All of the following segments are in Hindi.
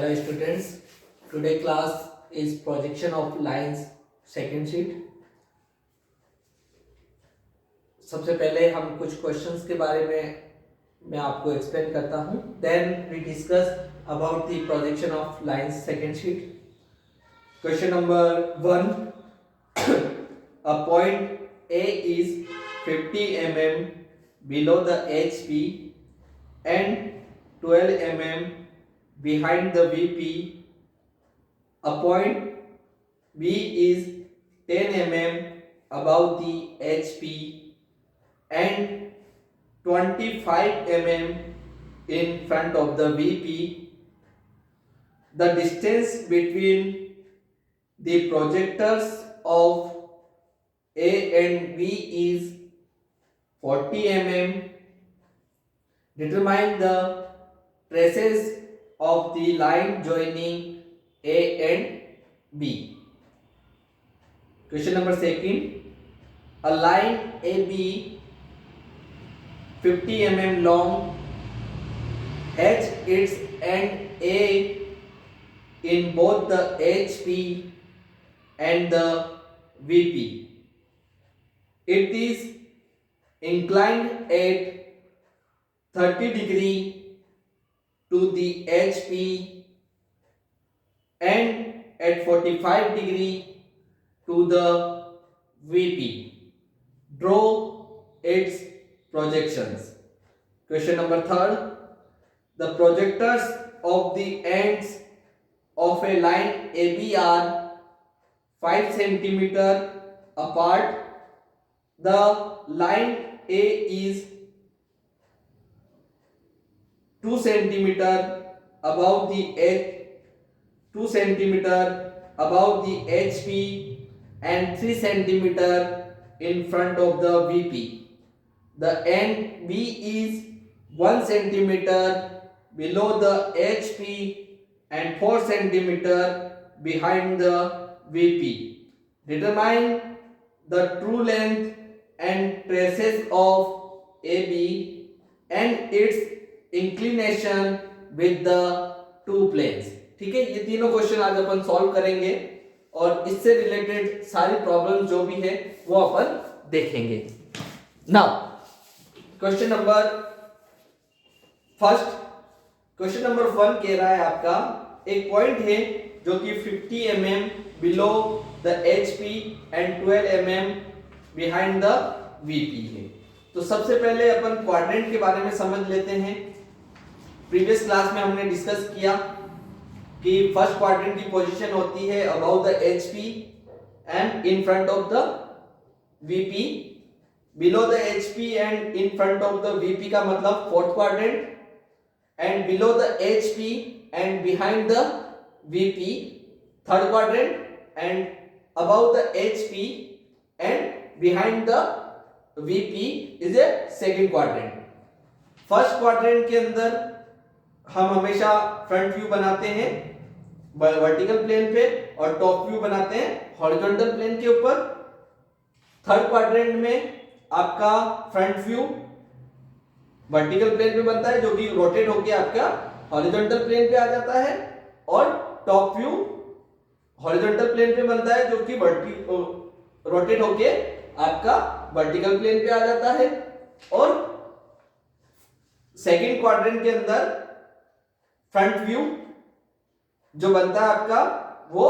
Hello students, today class is projection of lines second sheet. सबसे पहले हम कुछ क्वेश्चंस के बारे में मैं आपको एक्सप्लेन करता हूं. Then we discuss about the projection of lines second sheet. Question number 1. A point A is 50 mm below the HP and 12 mm behind the VP. A point B is 10 mm above the HP and 25 mm in front of the VP. The distance between the projectors of A and B is 40 mm. Determine the traces of the line joining A and B. Question number 2. A line AB 50 mm long has its end A in both the HP and the VP. It is inclined at 30 degree to the HP and at 45 degree to the VP. Draw its projections. Question number 3. The projectors of the ends of a line AB are 5 cm apart. The line A is 2 cm above the HP and 3 cm in front of the VP. The end B is 1 cm below the HP and 4 cm behind the VP. Determine the true length and traces of AB and its inclination with the two planes. ठीक है, ये तीनों क्वेश्चन आज अपन सॉल्व करेंगे और इससे रिलेटेड सारी प्रॉब्लम जो भी है वो अपन देखेंगे. नाउ क्वेश्चन नंबर 1 कह रहा है आपका एक पॉइंट है जो कि 50 mm below the HP and 12 mm behind the VP है. तो सबसे पहले अपन क्वाड्रेंट के बारे में समझ लेते हैं. प्रीवियस क्लास में हमने डिस्कस किया कि फर्स्ट क्वाड्रेंट की पोजीशन होती है above the HP and in front of the VP. Below the HP and in front of the VP का मतलब fourth quadrant, and below the HP and behind the VP third quadrant, and above the HP and behind the VP is a second quadrant. First quadrant के अंदर हम हमेशा फ्रंट व्यू बनाते हैं वर्टिकल प्लेन पे और टॉप व्यू बनाते हैं हॉरिजॉन्टल प्लेन के ऊपर. थर्ड क्वाड्रेंट में आपका फ्रंट व्यू वर्टिकल प्लेन पे बनता है जो कि रोटेट होके आपका हॉरिजॉन्टल प्लेन पे आ जाता है, और टॉप व्यू हॉरिजॉन्टल प्लेन पे बनता है जो कि रोटेट होके आपका वर्टिकल प्लेन पे आ जाता है. और सेकंड क्वाड्रेंट के अंदर फ्रंट व्यू जो बनता है आपका वो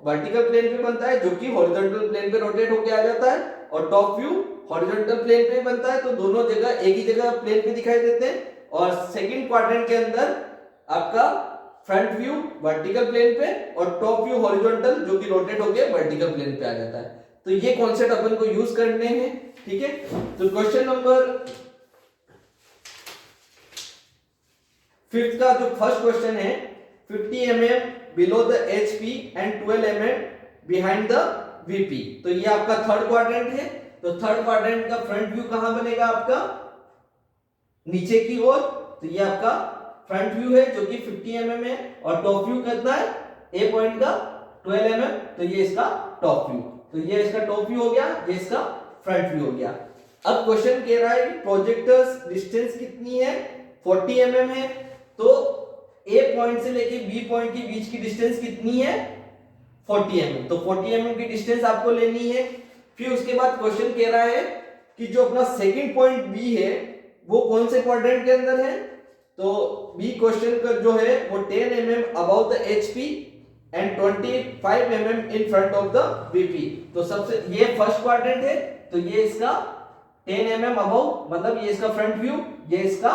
वर्टिकल प्लेन पे बनता है जो कि हॉरिजॉन्टल प्लेन पे रोटेट होके आ जाता है, और टॉप व्यू हॉरिजॉन्टल प्लेन पे बनता है. तो दोनों जगह एक ही जगह प्लेन पे दिखाई देते हैं. और सेकंड क्वाड्रेंट के अंदर आपका फ्रंट व्यू वर्टिकल प्लेन पे और टॉप व्यू हॉरिजॉन्टल जो कि रोटेट होके वर्टिकल प्लेन पे आ जाता है. तो ये कॉन्सेप्ट अपन को यूज करने हैं. ठीक है, तो क्वेश्चन नंबर 5 का जो फर्स्ट क्वेश्चन है 50 mm below the HP and 12 mm behind the VP. तो ये आपका थर्ड क्वाड्रेंट है. तो थर्ड क्वाड्रेंट का फ्रंट व्यू कहां बनेगा आपका नीचे की ओर. तो ये आपका फ्रंट व्यू है जो कि 50 mm है, और टॉप व्यू कितना है ए पॉइंट का 12 mm. तो ये इसका टॉप व्यू. तो ये इसका टॉप व्यू हो गया, ये इसका फ्रंट व्यू हो गया. अब क्वेश्चन कह रहा है कि प्रोजेक्टर्स डिस्टेंस कितनी है 40 mm है. तो ए पॉइंट से लेके बी पॉइंट के बीच की डिस्टेंस कितनी है 40 mm। तो 40 mm की डिस्टेंस आपको लेनी है। फिर उसके बाद क्वेश्चन कह रहा है कि जो अपना सेकंड पॉइंट बी है वो कौन से क्वाड्रेंट के अंदर है। तो बी क्वेश्चन का जो है वो 10 mm above the HP and 25 mm in front of the VP. तो सबसे ये फर्स्ट क्वाड्रेंट है, तो ये इसका 10 mm अबव, मतलब ये इसका फ्रंट व्यू, ये इसका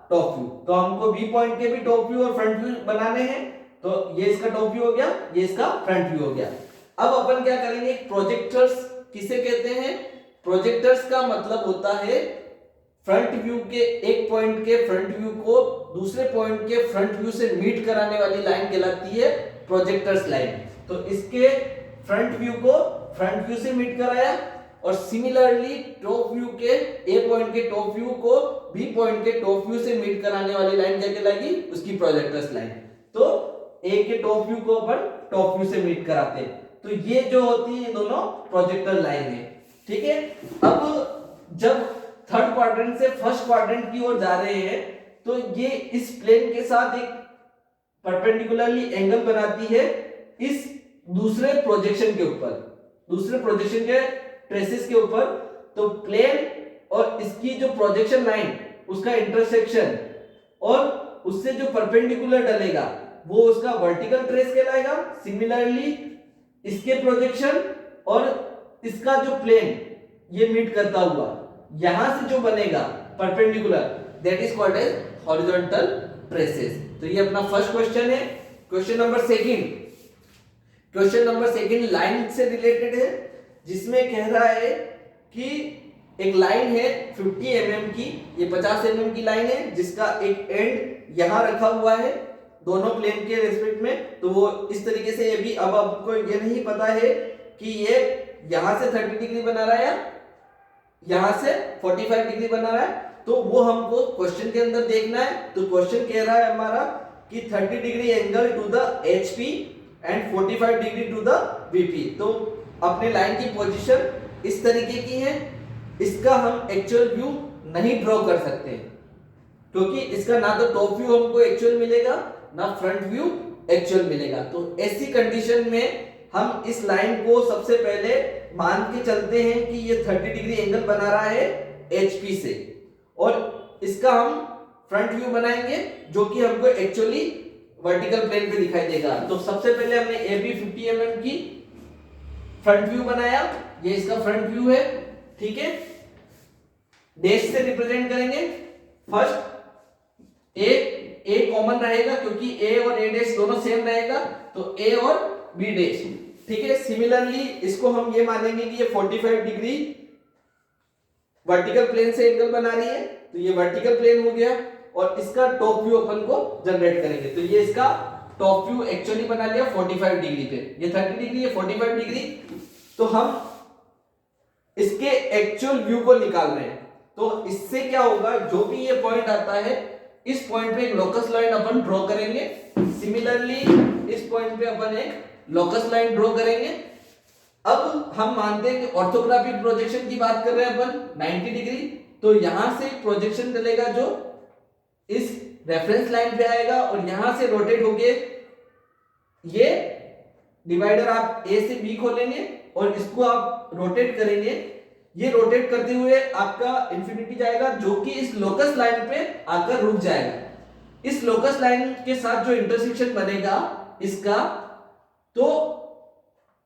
टॉप व्यू। तो हमको बी पॉइंट के भी टॉप व्यू और फ्रंट व्यू बनाने हैं। तो ये इसका टॉप व्यू हो गया, ये इसका फ्रंट व्यू हो गया। अब अपन क्या करेंगे, प्रोजेक्टर्स किसे कहते हैं। प्रोजेक्टर्स का मतलब होता है फ्रंट व्यू के एक पॉइंट के फ्रंट व्यू को दूसरे पॉइंट के फ्रंट व्यू से मीट कराने वाली लाइन कहलाती है प्रोजेक्टर्स लाइन। तो इसके फ्रंट व्यू को फ्रंट व्यू से मीट कराया, और सिमिलरली टॉप व्यू के ए पॉइंट के टॉप व्यू को बी पॉइंट के टॉप व्यू से मीट कराने वाली लाइन क्या कहलाएगी, उसकी प्रोजेक्टर्स लाइन। तो ए के टॉप व्यू को अपन टॉप व्यू से मीट कराते हैं। तो ये जो होती है दोनों प्रोजेक्टर लाइन है, ठीक है। अब जब थर्ड क्वाड्रेंट से फर्स्ट क्वाड्रेंट की ओर जा रहे हैं तो ये इस प्लेन के साथ एक परपेंडिकुलरली एंगल बनाती है इस दूसरे प्रोजेक्शन के ऊपर, दूसरे प्रोजेक्शन के ट्रेसेस के ऊपर। तो प्लेन और इसकी जो प्रोजेक्शन लाइन उसका इंटरसेक्शन और उससे जो परपेंडिकुलर डलेगा वो उसका वर्टिकल ट्रेस कहलाएगा। सिमिलरली इसके प्रोजेक्शन और इसका जो प्लेन ये मीट करता हुआ यहां से जो बनेगा perpendicular, that is called as horizontal traces. तो ये अपना फर्स्ट क्वेश्चन है। क्वेश्चन नंबर सेकंड लाइन से रिलेटेड है, जिसमें कह रहा है कि एक लाइन है 50 mm की, ये 50 mm की लाइन है जिसका एक एंड यहां रखा हुआ है दोनों प्लेन के रेस्पेक्ट में। तो वो इस तरीके से, ये भी अब आपको ये नहीं पता है कि ये यहां से 30 डिग्री बना रहा है या यहां से 45 डिग्री बना रहा है, तो वो हमको क्वेश्चन के अंदर देखना है। तो क्वेश्चन कह रहा है हमारा कि 30 degree angle to the HP and 45 degree to the VP. तो अपने लाइन की पोजीशन इस तरीके की है, इसका हम एक्चुअल व्यू नहीं ड्रॉ कर सकते क्योंकि इसका ना तो टॉप व्यू हमको एक्चुअल मिलेगा ना फ्रंट व्यू एक्चुअल मिलेगा। तो ऐसी कंडीशन में हम इस लाइन को सबसे पहले मान के चलते हैं कि ये 30 डिग्री एंगल बना रहा है एचपी से, और इसका हम फ्रंट व्यू बनाएंगे जो कि हमको एक्चुअली वर्टिकल प्लेन पे दिखाई देगा। तो सबसे पहले हमने ए बी 50 mm की फ्रंट व्यू बनाया, ये इसका फ्रंट व्यू है, ठीक है। डैश से रिप्रेजेंट करेंगे। फर्स्ट ए कॉमन रहेगा क्योंकि ए और ए डैश दोनों सेम रहेगा, तो ए और बी डैश, ठीक है। सिमिलरली इसको हम ये मानेंगे कि ये 45 डिग्री वर्टिकल प्लेन से एंगल बना रही है, तो ये वर्टिकल प्लेन हो गया, और इसका टॉप व्यू अपन को जनरेट करेंगे। तो ये इसका टॉप व्यू एक्चुअली बना लिया 45 डिग्री पे, ये 30 डिग्री है 45 डिग्री। तो हम इसके एक्चुअल व्यू को निकाल रहे हैं। तो इससे क्या होगा, जो भी ये पॉइंट आता है इस पॉइंट पे एक लोकस लाइन अपन ड्रॉ करेंगे। सिमिलरली इस पॉइंट पे अपन एक लोकस लाइन ड्रॉ करेंगे। अब हम मानते हैं कि ऑर्थोग्राफिक प्रोजेक्शन की बात कर रहे हैं अपन 90 डिग्री, तो यहां से प्रोजेक्शन चलेगा जो इस रेफरेंस लाइन पे आएगा और यहां से रोटेट होके ये डिवाइडर आप ए से बी खोलेंगे और इसको आप रोटेट करेंगे। ये रोटेट करते हुए आपका इंफिनिटी जाएगा जो कि इस लोकस लाइन पे आकर रुक जाएगा। इस लोकस लाइन के साथ जो इंटरसेक्शन बनेगा इसका, तो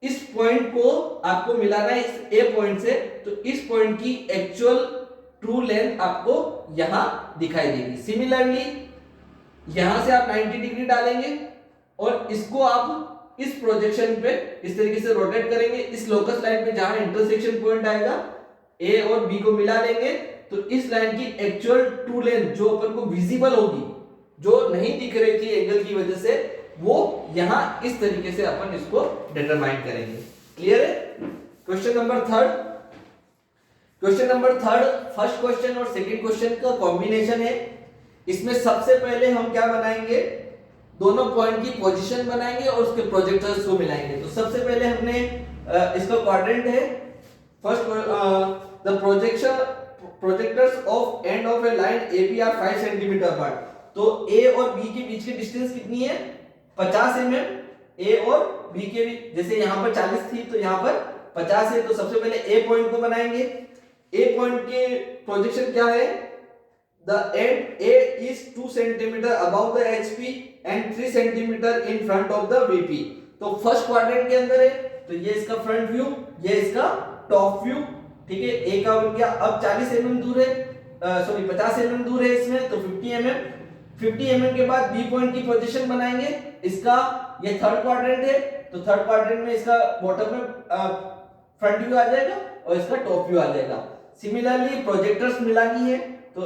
इस पॉइंट को आपको मिलाना है इस ए पॉइंट से, तो इस पॉइंट की एक्चुअल ट्रू लेंथ आपको यहां दिखाई देगी। सिमिलरली यहां से आप 90 डिग्री डालेंगे और इसको आप इस प्रोजेक्शन पे इस तरीके से रोटेट करेंगे। इस लोकस लाइन पे जहां इंटरसेक्शन पॉइंट आएगा ए और बी को मिला लेंगे, तो इस लाइन की एक्चुअल ट्रू लेंथ जो अपन को विजिबल होगी, जो नहीं दिख रही थी एंगल की वजह से, वो यहां इस तरीके से अपन इसको डिटरमाइन करेंगे। क्लियर है? Question number third first question और सेकंड क्वेश्चन का कॉम्बिनेशन है। इसमें सबसे पहले हम क्या बनाएंगे, दोनों पॉइंट की पोजीशन बनाएंगे और उसके प्रोजेक्टर्स को मिलाएंगे। तो सबसे पहले हमने इसका क्वाड्रेंट है first, the projectors of end of a line AB are 5 centimetre apart. तो ए और बी के बीच की डिस्टेंस कितनी है 50 mm। ए और बी के बीच, जैसे यहाँ पर 40 थी तो यहाँ पर 50 है, तो सबसे पहले ए पॉइंट को बनाएंगे। ए पॉइंट के प्रोजेक्शन क्या है, the end A is 2 centimetre above the HP and 3 centimetre in front of the VP. तो फर्स्ट क्वाड्रेंट के अंदर है, तो ये इसका फ्रंट व्यू, ये इसका टॉप व्यू, ठीक है। ए का बन गया। अब 40 mm दूर है, सॉरी 50 mm दूर है इसमें, तो 50 mm के बाद बी पॉइंट की पोजीशन बनाएंगे। इसका ये थर्ड क्वाड्रेंट है, तो थर्ड क्वाड्रेंट में इसका बॉटम में फ्रंट व्यू आ जाएगा और इसका टॉप व्यू आ जाएगा। सिमिलरली प्रोजेक्टर्स मिलानी है, तो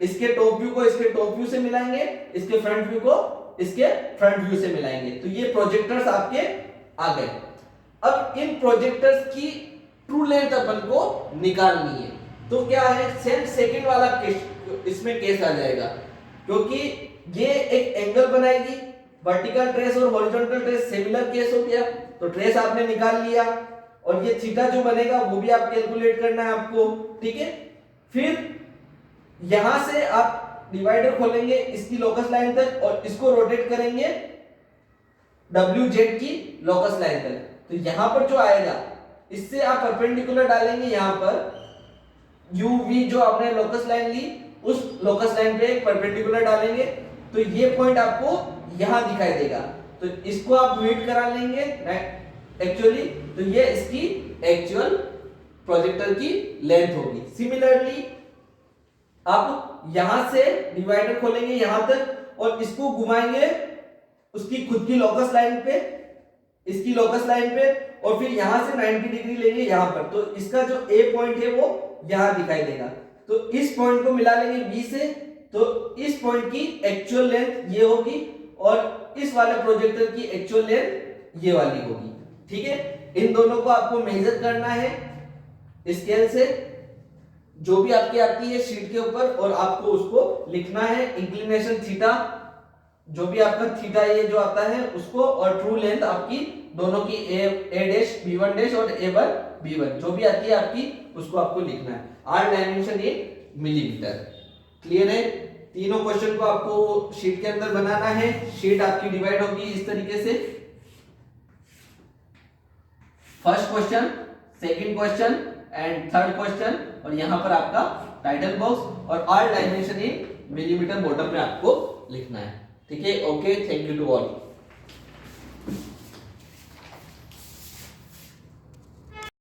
इसके टॉप व्यू को इसके टॉप व्यू से मिलाएंगे, इसके फ्रंट व्यू को इसके फ्रंट व्यू से मिलाएंगे, तो ये प्रोजेक्टर्स आपके आ गए। अब इन प्रोजेक्टर्स की ट्रू लेंथ अपन को निकालनी है, तो क्या है, सेम सेकंड वाला केस इसमें केस आ जाएगा, क्योंकि ये एक एंगल बनाएगी, वर्टिकल ट्रेस और हॉरिजॉन्टल ट्रेस सिमिलर केस हो गया, तो ट्रेस आपने निकाल लिया, और ये थीटा जो बनेगा वो भी आप कैलकुलेट करना है आपको, ठीक है। फिर यहां से आप डिवाइडर खोलेंगे इसकी लोकस लाइन तक और इसको रोटेट करेंगे WZ की लोकस लाइन तक, तो यहां पर जो आएगा इससे आप परपेंडिकुलर डालेंगे, यहां पर UV जो आपने लोकस लाइन ली उस लोकस लाइन पे एक परपेंडिकुलर डालेंगे, तो ये पॉइंट आपको यहां दिखाई देगा, तो इसको आप मीट करा लेंगे एक्चुअली, तो ये इसकी एक्चुअल प्रोजेक्टर की लेंथ होगी। सिमिलरली अब यहां से डिवाइडर खोलेंगे यहां तक और इसको घुमाएंगे उसकी खुद की लोकस लाइन पे, इसकी लोकस लाइन पे, और फिर यहां से 90 डिग्री लेंगे यहां पर, तो इसका जो ए पॉइंट है वो यहां दिखाई देगा, तो इस पॉइंट को मिला लेंगे बी से, तो इस पॉइंट की एक्चुअल लेंथ ये होगी और इस वाले प्रोजेक्टर की एक्चुअल लेंथ ये वाली होगी, ठीक है। इन दोनों को आपको मेजर करना है स्केल से, जो भी आपकी आती है शीट के ऊपर, और आपको उसको लिखना है इंक्लिनेशन थीटा, जो भी आपका थीटा ये जो आता है उसको, और ट्रू लेंथ आपकी दोनों की ए डैश b1 डैश और a1 b1 जो भी आती है आपकी उसको आपको लिखना है। आर डायमेंशन ये मिलीमीटर। क्लियर है? तीनों क्वेश्चन को आपको शीट के अंदर बनाना है। शीट आपकी डिवाइड होगी इस तरीके से, first question, second question and third question, और यहां पर आपका टाइटल बॉक्स और are dimension in millimetre bottom में आपको लिखना है, ठीक है। Okay, thank you to all.